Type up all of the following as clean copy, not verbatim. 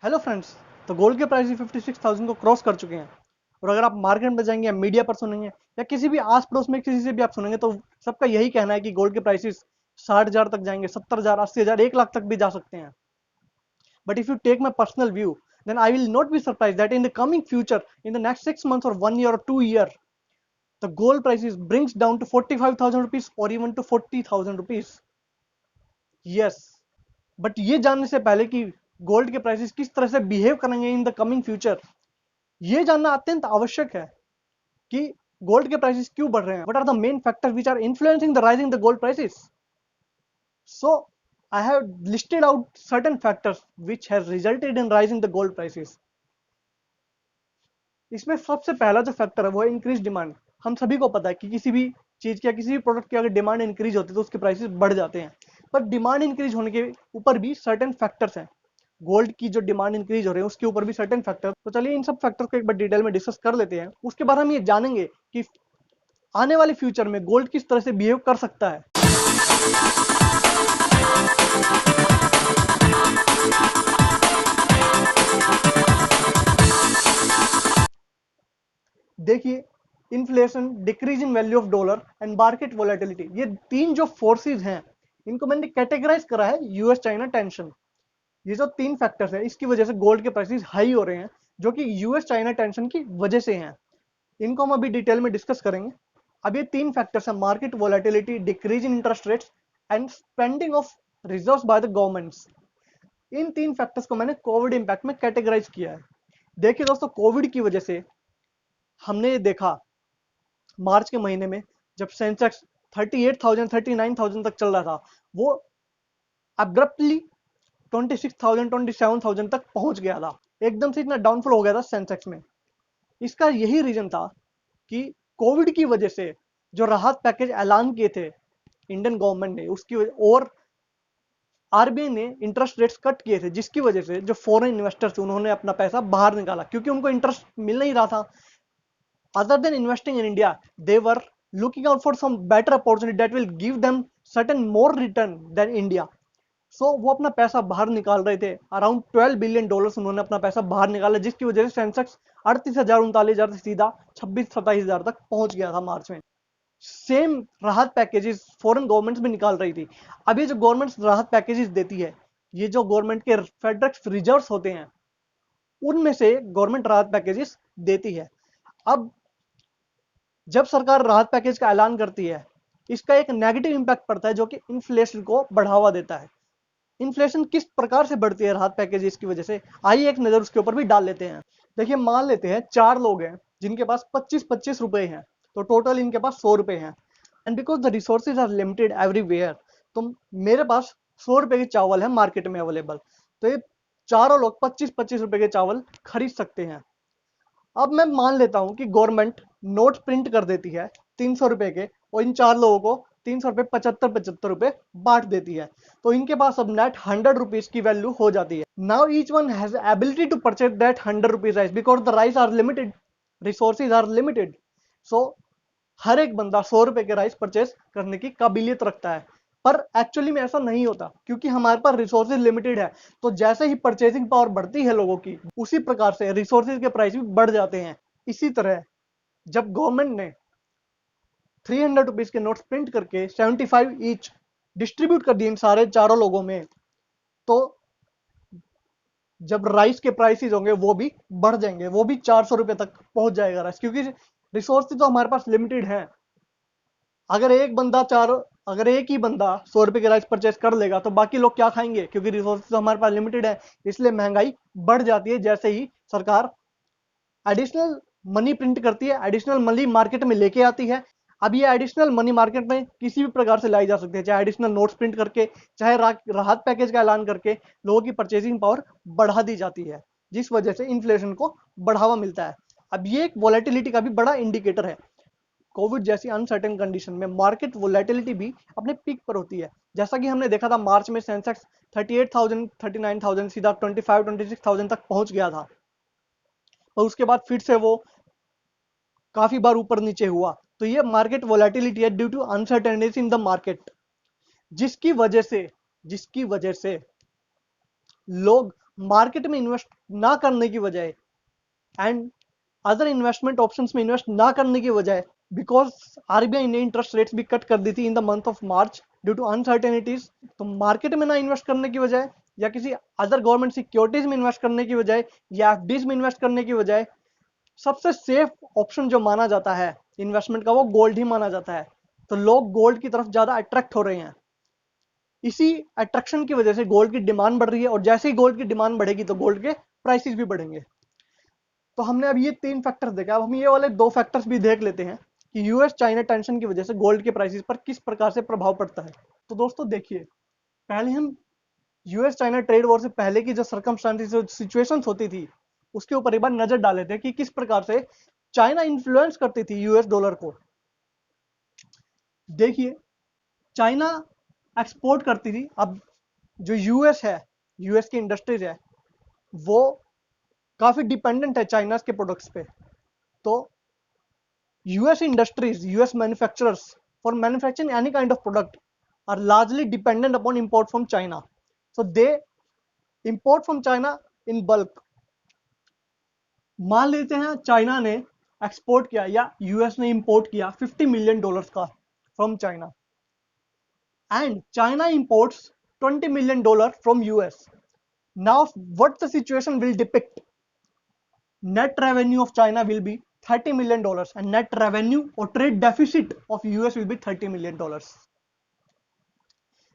Hello friends. तो gold के price 56,000 को क्रॉस कर चुके हैं। और अगर आप मार्केट में जाएंगे या मीडिया पर सुनेंगे या किसी भी आस पड़ोस में किसी से भी आप सुनेंगे तो सबका यही कहना है कि गोल्ड के प्राइसेस 60,000 तक जाएंगे, 70,000, 80,000, 1 लाख तक भी जा सकते हैं। But if you take my personal view, then I will not be surprised that in the coming future, in the next 6 months or 1 year or 2 year, the gold prices brings down to 45,000 rupees or even to 40,000 rupees. Yes, but ये जानने से पहले कि gold के prices किस तरह से behave करेंगे इन द कमिंग फ्यूचर, ये जानना अत्यंत आवश्यक है कि गोल्ड के प्राइसेस क्यों बढ़ रहे हैं। What are the main factors which are influencing the rising the gold prices. So I have listed out certain factors which has resulted in rising the gold prices. इसमें सबसे पहला जो फैक्टर है वो है इंक्रीज डिमांड। हम सभी को पता है कि किसी भी चीज की या किसी भी प्रोडक्ट की अगर डिमांड इंक्रीज होती है तो उसके प्राइसेस बढ़ जाते हैं। पर डिमांड इंक्रीज होने के ऊपर भी सर्टेन फैक्टर्स हैं। गोल्ड की जो डिमांड इंक्रीज हो रही है उसके ऊपर भी सर्टेन फैक्टर। तो चलिए इन सब फैक्टर को एक बार डिटेल में डिस्कस कर लेते हैं। उसके बाद हम ये जानेंगे कि आने वाले फ्यूचर में गोल्ड किस तरह से बिहेव कर सकता है। देखिए, inflation, decrease in value of dollar and market volatility, ये तीन जो फोर्सेस हैं इनको मैंने कैटेगराइज करा है यूएस चाइना टेंशन। ये जो तीन फैक्टर्स है इसकी वजह से गोल्ड के प्राइसेस हाई हो रहे हैं, जो कि यूएस चाइना टेंशन की वजह से हैं। इनको हम अभी डिटेल में डिस्कस करेंगे। अब ये तीन फैक्टर्स हैं, market volatility, decrease in interest rates and spending of reserves by the governments. इन तीन फैक्टर्स को मैंने कोविड इंपैक्ट में कैटेगराइज किया है। देखिए दोस्तों, कोविड की वजह से हमने देखा मार्च के महीने में जब सेंसेक्स 38,000 39,000 तक चल रहा था, वो अब्रप्टली 26,000 27,000 तक पहुंच गया था। एकदम से इतना डाउनफॉल हो गया था सेंसेक्स में। इसका यही रीजन था कि कोविड की वजह से जो राहत पैकेज ऐलान किए थे इंडियन गवर्नमेंट ने, उसकी वजह और आरबीआई ने इंटरेस्ट रेट्स कट किए थे, जिसकी वजह से जो फॉरेन इन्वेस्टर्स उन्होंने अपना पैसा बाहर निकाला क्योंकि उनको इंटरेस्ट मिल नहीं रहा था। Other than investing in India, they were looking out for some better opportunity that will give them certain more return than India. So वो अपना पैसा बाहर निकाल रहे थे। अराउंड $12 बिलियन उन्होंने अपना पैसा बाहर निकाला, जिसकी वजह से सेंसेक्स 38,000 39,000 से सीधा 26-27,000 तक पहुंच गया था मार्च में। सेम राहत पैकेजेस फॉरेन गवर्नमेंट्स भी निकाल रही थी। अब ये जो गवर्नमेंट राहत पैकेजेस देती है, ये जो गवर्नमेंट के फेडरल रिजर्व्स होते हैं उनमें से गवर्नमेंट राहत पैकेजेस देती है। अब जब सरकार राहत पैकेज का ऐलान करती है, इसका एक नेगेटिव इंपैक्ट पड़ता है जो कि इन्फ्लेशन को बढ़ावा देता है। इन्फ्लेशन किस प्रकार से बढ़ती है राहत पैकेज की वजह से, आइए एक नजर उसके ऊपर भी डाल लेते हैं। देखिए, मान लेते हैं 4 लोग हैं जिनके पास 25-25 रुपए हैं, तो टोटल इनके पास 100 रुपए हैं। And because the resources are limited everywhere, तो मेरे पास 100 रुपए के चावल है मार्केट में अवेलेबल, तो ये चारों लोग 25-25 रुपए के चावल खरीद सकते हैं। अब मैं मान लेता हूं कि गवर्नमेंट नोट प्रिंट कर देती है 300 रुपए के, और इन 4 लोगों को 300 रुपए 75-75 रुपए बांट देती है, तो इनके पास अब नेट 100 रुपीज की वैल्यू हो जाती है। Now each one has ability to purchase that 100 rupees rice because the rice are limited, resources are limited. So हर एक बंदा 100 रुपए के राइस परचेज करने की काबिलियत रखता है। पर एक्चुअली में ऐसा नहीं होता क्योंकि हमारे पास रिसोर्सेज लिमिटेड है। तो जैसे ही परचेसिंग पावर बढ़ती है लोगों की, उसी प्रकार से रिसोर्सेज के प्राइस भी बढ़ जाते हैं। इसी तरह जब गवर्नमेंट ने 300 रुपीज के नोट्स प्रिंट करके 75 ईच डिस्ट्रीब्यूट कर दिए इन सारे चारों लोगों में, तो जब राइस के प्राइसेस होंगे वो भी बढ़ जाएंगे, वो भी 400 रुपए तक पहुंच जाएगा राइस, क्योंकि रिसोर्सेज तो हमारे पास लिमिटेड है। अगर एक ही बंदा 100 रुपए के राइस परचेस कर लेगा तो बाकी लोग क्या खाएंगे, क्योंकि रिसोर्सेज तो हमारे पास लिमिटेड है। इसलिए महंगाई बढ़ जाती है जैसे ही सरकार एडिशनल मनी प्रिंट करती है, एडिशनल मनी मार्केट में लेके आती है। अब ये एडिशनल मनी मार्केट में किसी भी प्रकार से लाई जा सकती है, चाहे एडिशनल नोट्स प्रिंट करके, चाहे राहत पैकेज का ऐलान करके लोगों की परचेसिंग पावर बढ़ा दी जाती है, जिस वजह से इन्फ्लेशन को बढ़ावा मिलता है। अब ये एक वोलेटिलिटी का भी बड़ा इंडिकेटर है। कोविड जैसी अनसर्टेन कंडीशन में मार्केट वोलेटिलिटी भी अपने पीक पर होती है। जैसा कि हमने देखा था मार्च में सेंसेक्स 38,000 39,000 सीधा 25-26,000 तक पहुंच गया था, और उसके बाद फिर से वो काफी बार ऊपर नीचे हुआ। तो ये मार्केट वोलेटिलिटी है due to uncertainty in the market, जिसकी वजह से लोग मार्केट में इन्वेस्ट ना करने की बजाय एंड अदर इन्वेस्टमेंट ऑप्शंस में इन्वेस्ट ना करने की वजह, बिकॉज आरबीआई ने इंटरेस्ट रेट्स भी कट कर दी थी in the month of March due to uncertainties, तो मार्केट में ना इन्वेस्ट करने की वजह या किसी अदर गवर्नमेंट सिक्योरिटीज में इन्वेस्ट करने की वजह या एफडीज में इन्वेस्ट करने की वजह सबसे सेफ ऑप्शन जो माना जाता है इन्वेस्टमेंट का वो गोल्ड ही माना जाता है। तो लोग गोल्ड की तरफ ज्यादा अट्रैक्ट हो रहे हैं। इसी अट्रैक्शन की वजह से गोल्ड की डिमांड बढ़ रही है और जैसे ही गोल्ड की डिमांड बढ़ेगी तो गोल्ड के प्राइसेस भी बढ़ेंगे। तो हमने अब ये 3 फैक्टर्स देखे, अब हम ये वाले 2 फैक्टर्स भी देख लेते हैं कि यूएस चाइना टेंशन की वजह से गोल्ड के प्राइसेस पर किस प्रकार से प्रभाव पड़ता है। तो दोस्तों देखिए, पहले हम यूएस चाइना ट्रेड वॉर से पहले की जो सर्कमस्टांसेस जो सिचुएशंस होती थी उसके ऊपर एक बार नजर डाले थे कि किस प्रकार से चाइना इन्फ्लुएंस करती थी यूएस डॉलर को। देखिए, चाइना एक्सपोर्ट करती थी, अब जो यूएस है, यूएस की इंडस्ट्रीज है वो काफी डिपेंडेंट है चाइना के प्रोडक्ट्स पे। तो US industries, US manufacturers for manufacturing any kind of product are largely dependent upon import from China. So they import from China in bulk. मान लेते हैं चाइना ने एक्सपोर्ट किया या यूएस ने इंपोर्ट किया $50 मिलियन का from China and China imports $20 million from US. Now what the situation will depict, net revenue of China will be $30 million and net revenue or trade deficit of US will be $30 million।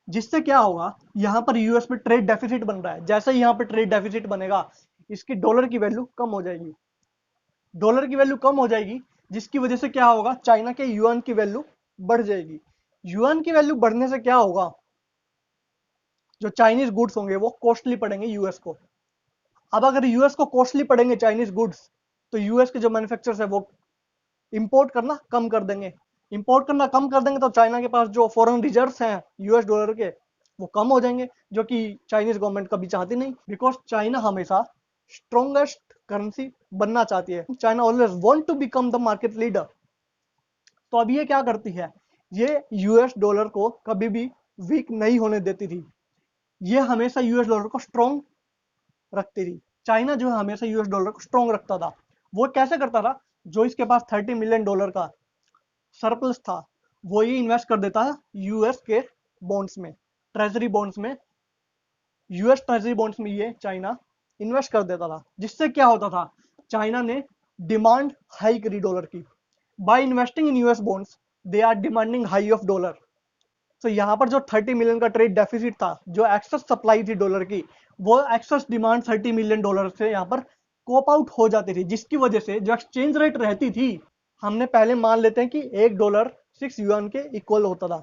जिससे क्या होगा, यहां पर US में trade deficit बन रहा है, जैसे ही यहां पर ट्रेड डेफिसिट बनेगा इसकी डॉलर की वैल्यू कम हो जाएगी, डॉलर की वैल्यू कम हो जाएगी जिसकी वजह से क्या होगा, चाइना के युआन की वैल्यू बढ़ जाएगी। युआन की वैल्यू बढ़ने से क्या होगा, जो चाइनीज गुड्स होंगे वो कॉस्टली पड़ेंगे यूएस को। अब अगर यूएस को कॉस्टली पड़ेंगे चाइनीज गुड्स तो यूएस के जो मैन्युफैक्चरर्स है वो इंपोर्ट करना कम कर देंगे। इंपोर्ट करना कम कर देंगे तो चाइना के पास जो फॉरेन रिजर्व्स हैं यूएस डॉलर के वो कम हो जाएंगे, जो कि चाइनीज गवर्नमेंट कभी चाहती नहीं, बिकॉज चाइना हमेशा स्ट्रॉन्गेस्ट करेंसी बनना चाहती है। China always want to become the market leader. तो अब ये क्या करती है, ये यूएस डॉलर को कभी भी वीक नहीं होने देती थी, ये हमेशा यूएस डॉलर को स्ट्रॉन्ग रखती थी। चाइना जो है हमेशा यूएस डॉलर को स्ट्रॉन्ग रखता था। वो कैसे करता था, जो इसके पास $30 मिलियन का सरप्लस था वो ये इन्वेस्ट कर देता है यूएस के बॉन्ड्स में, ट्रेजरी बॉन्ड्स में, यूएस ट्रेजरी बॉन्ड्स में ये चाइना इन्वेस्ट कर देता था। जिससे क्या होता था, चाइना ने डिमांड हाई करी डॉलर की। By investing in US bonds they are demanding high of dollar. तो यहाँ पर जो 30 मिलियन का ट्रेड डेफिसिट था, जो एक्सेस सप्लाई थी डॉलर की, वो एक्सेस डिमांड $30 मिलियन से यहाँ पर कोप आउट हो जाती थी, जिसकी वजह से जो एक्सचेंज रेट रहती थी, हमने पहले मान लेते हैं कि $1 6 युआन के इक्वल होता था।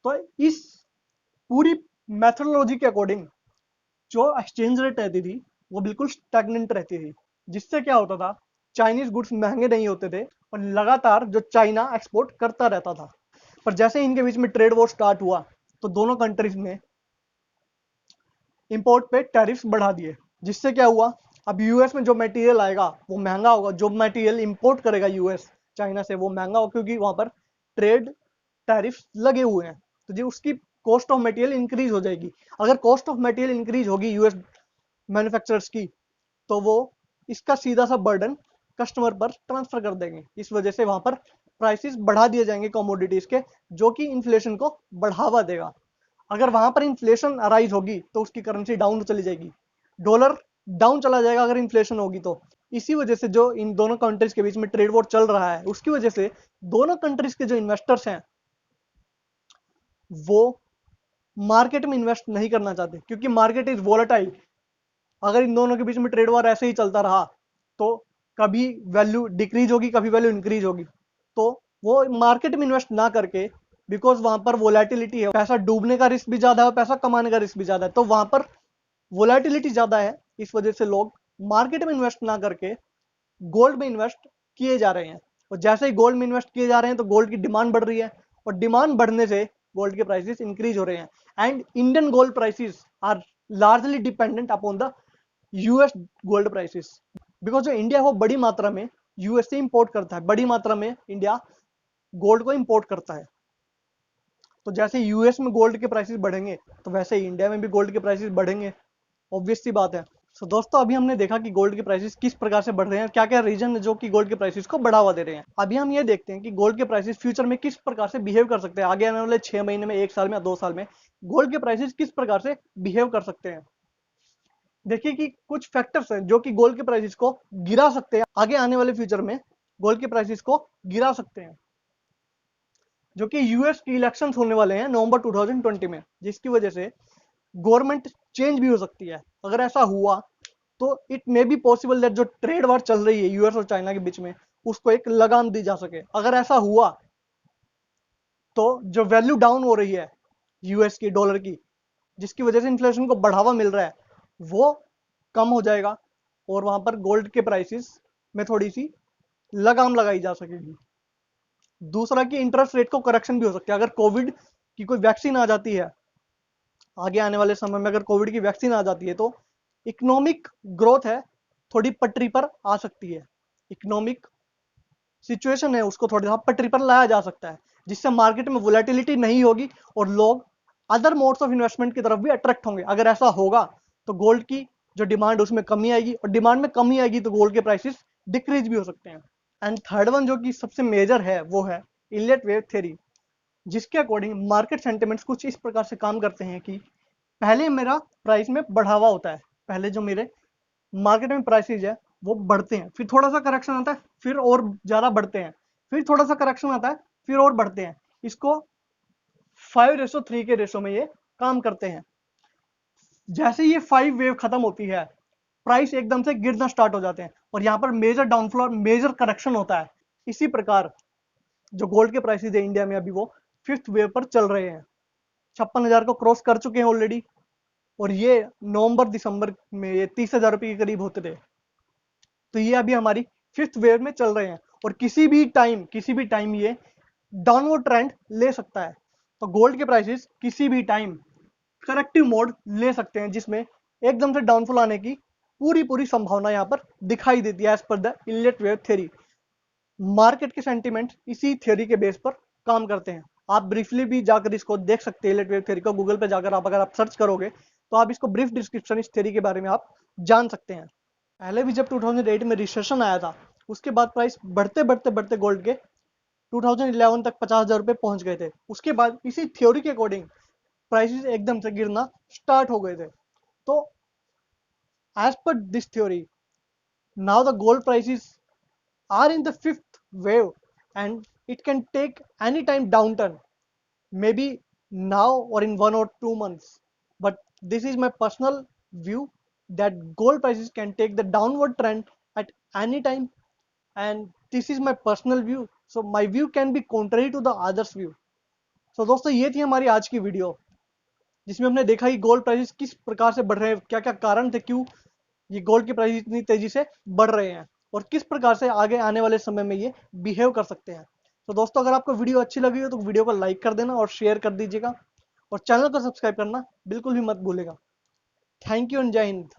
तो इस पूरी मेथोडोलॉजी के अकॉर्डिंग जो एक्सचेंज रेट रहती थी वो बिल्कुल स्टैग्नेंट रहती थी, जिससे क्या होता था, चाइनीज गुड्स महंगे नहीं होते थे और लगातार जो चाइना एक्सपोर्ट करता रहता था। पर जैसे इनके बीच में ट्रेड वॉर स्टार्ट हुआ तो दोनों कंट्रीज ने इंपोर्ट पे टैरिफ्स बढ़ा दिए, जिससे क्या हुआ, अब यूएस में जो मटेरियल आएगा वो महंगा होगा, जो मटेरियल इंपोर्ट करेगा यूएस चाइना से वो महंगा होगा, क्योंकि वहां पर ट्रेड टैरिफ्स लगे हुए हैं। तो जी उसकी कॉस्ट ऑफ मटेरियल इंक्रीज हो जाएगी। अगर कॉस्ट ऑफ मटेरियल इंक्रीज होगी यूएस मैन्युफैक्चरर्स की, तो वो इसका सीधा सा बर्डन कस्टमर पर ट्रांसफर कर देंगे। इस वजह से वहां पर प्राइसेस बढ़ा दिए जाएंगे कमोडिटीज के, जो कि इन्फ्लेशन को बढ़ावा देगा। अगर वहां पर इन्फ्लेशन अराइज होगी तो उसकी करेंसी डाउन चली जाएगी, डॉलर डाउन चला जाएगा अगर इन्फ्लेशन होगी तो। इसी वजह से जो इन दोनों कंट्रीज के बीच में ट्रेड वॉर चल रहा है, उसकी वजह से दोनों कंट्रीज के जो इन्वेस्टर्स हैं वो मार्केट में इन्वेस्ट नहीं करना चाहते, क्योंकि मार्केट इज वोलेटाइल। अगर इन दोनों के बीच में ट्रेड वॉर ऐसे ही चलता रहा तो कभी वैल्यू डिक्रीज होगी, कभी वैल्यू इंक्रीज होगी। तो वो मार्केट में इन्वेस्ट ना करके, बिकॉज वहां पर वोलेटिलिटी है, पैसा डूबने का रिस्क भी ज्यादा है, पैसा कमाने का रिस्क भी ज्यादा है, तो वहां पर वोलेटिलिटी ज्यादा है। इस वजह से लोग मार्केट में इन्वेस्ट ना करके गोल्ड में इन्वेस्ट किए जा रहे हैं। और जैसे ही गोल्ड में इन्वेस्ट किए जा रहे हैं तो गोल्ड की डिमांड बढ़ रही है, और डिमांड बढ़ने से गोल्ड के प्राइसेस इंक्रीज हो रहे हैं। And Indian gold prices are largely dependent upon the US gold prices, because जो इंडिया है वो बड़ी मात्रा में यूएस से इंपोर्ट करता है, बड़ी मात्रा में इंडिया गोल्ड को इंपोर्ट करता है। तो जैसे यूएस में गोल्ड के प्राइसेस बढ़ेंगे तो वैसे ही इंडिया में भी गोल्ड के प्राइसेस बढ़ेंगे। ऑब्वियस सी बात है। सो दोस्तों अभी हमने देखा कि गोल्ड के प्राइसेस किस प्रकार से बढ़ रहे हैं, क्या क्या रीजन है जो कि गोल्ड के प्राइसेस को बढ़ावा दे रहे हैं। अभी हम ये देखते हैं कि गोल्ड के प्राइसेस फ्यूचर में किस प्रकार से बिहेव कर सकते हैं, आगे आने वाले 6 महीने में, 1 साल में या 2 साल में गोल्ड के प्राइसेस किस प्रकार से बिहेव कर सकते हैं। देखिए कि कुछ फैक्टर्स हैं जो कि गोल्ड के प्राइसेस को गिरा सकते हैं, आगे आने वाले फ्यूचर में गोल्ड के प्राइसेस को गिरा सकते हैं, जो कि यूएस के इलेक्शंस होने वाले हैं नवंबर 2020 में, जिसकी वजह से गवर्नमेंट चेंज भी हो सकती है। अगर ऐसा हुआ तो it may be possible that जो ट्रेड वार चल रही है यूएस और चाइना के बीच में, उसको एक लगाम दी जा सके। अगर ऐसा हुआ तो जो वैल्यू डाउन हो रही है यूएस की डॉलर की, जिसकी वजह से इन्फ्लेशन को बढ़ावा मिल रहा है, वो कम हो जाएगा और वहां पर गोल्ड के प्राइसेस में थोड़ी सी लगाम लगाई जा सकेगी। दूसरा कि इंटरेस्ट रेट को करेक्शन भी हो सकता है। अगर कोविड की कोई वैक्सीन आ जाती है, आगे आने वाले समय में अगर कोविड की वैक्सीन आ जाती है, तो इकोनॉमिक ग्रोथ है थोड़ी पटरी पर आ सकती है। इकोनॉमिक सिचुएशन है उसको थोड़ा सा पटरी पर लाया जा सकता है, जिससे मार्केट में वोलेटिलिटी नहीं होगी और लोग अदर मोड्स ऑफ इन्वेस्टमेंट की तरफ भी अट्रैक्ट होंगे। अगर ऐसा होगा तो गोल्ड की जो डिमांड उसमें कमी आएगी, और डिमांड में कमी आएगी तो गोल्ड के प्राइसेस डिक्रीज भी हो सकते हैं। एंड थर्ड वन जो कि सबसे मेजर है वो है इलियट वेव थ्योरी, जिसके अकॉर्डिंग मार्केट सेंटिमेंट्स कुछ इस प्रकार से काम करते हैं कि पहले मेरा प्राइस में बढ़ावा होता है, पहले जो मेरे मार्केट में प्राइसेज है वो बढ़ते हैं, फिर थोड़ा सा करेक्शन आता है, फिर और ज्यादा बढ़ते हैं, फिर थोड़ा सा करेक्शन आता है, फिर और बढ़ते हैं। इसको 5:3 के रेशो में ये काम करते हैं। जैसे ये 5 वेव खत्म होती है, प्राइस एकदम से गिरना स्टार्ट हो जाते हैं और यहाँ पर मेजर डाउनफ्लो और मेजर करेक्शन होता है। इसी प्रकार जो गोल्ड के प्राइसेज है इंडिया में अभी वो 5th वेव पर चल रहे हैं, 56,000 को क्रॉस कर चुके हैं ऑलरेडी, और ये नवंबर दिसंबर में ये 30,000 रुपए के करीब होते थे। तो ये अभी हमारी 5th वेव में चल रहे हैं और किसी भी टाइम ये डाउनवर्ड ट्रेंड ले सकता है। तो गोल्ड के प्राइसेस किसी भी टाइम करेक्टिव मोड ले सकते हैं, जिसमें एकदम से डाउनफॉल आने की पूरी संभावना यहाँ पर दिखाई देती है as per the Elliott wave theory. Market के सेंटिमेंट इसी थ्योरी के बेस पर काम करते हैं। आप ब्रीफली भी जाकर इसको देख सकते हैं, इलियट वेव थ्योरी को गूगल पे जाकर अगर आप सर्च करोगे तो आप इसको ब्रीफ डिस्क्रिप्शन इस थ्योरी के बारे में आप जान सकते हैं। पहले भी जब 2008 में रिसेशन आया था, उसके बाद प्राइस बढ़ते गोल्ड के 2011 तक 50,000 रुपए पहुंच गए थे। उसके बाद इसी थ्योरी के अकॉर्डिंग प्राइसेस एकदम से गिरना स्टार्ट हो गए थे। तो as per this theory, now the gold prices are in the 5th wave and it can take any time downturn, maybe now or in 1 or 2 months. But this is my personal view that gold prices can take the downward trend at any time, and this is my personal view, so my view can be contrary to the others view. So दोस्तों ये थी हमारी आज की video, जिसमें हमने देखा कि गोल्ड प्राइसेस किस प्रकार से बढ़ रहे हैं, क्या क्या कारण थे, क्यों ये गोल्ड के प्राइस इतनी तेजी से बढ़ रहे हैं और किस प्रकार से आगे आने वाले समय में ये बिहेव कर सकते हैं। तो दोस्तों अगर आपको वीडियो अच्छी लगी हो तो वीडियो को लाइक कर देना और शेयर कर दीजिएगा, और चैनल को सब्सक्राइब करना बिल्कुल भी मत भूलेगा। थैंक यू एंड जय हिंद।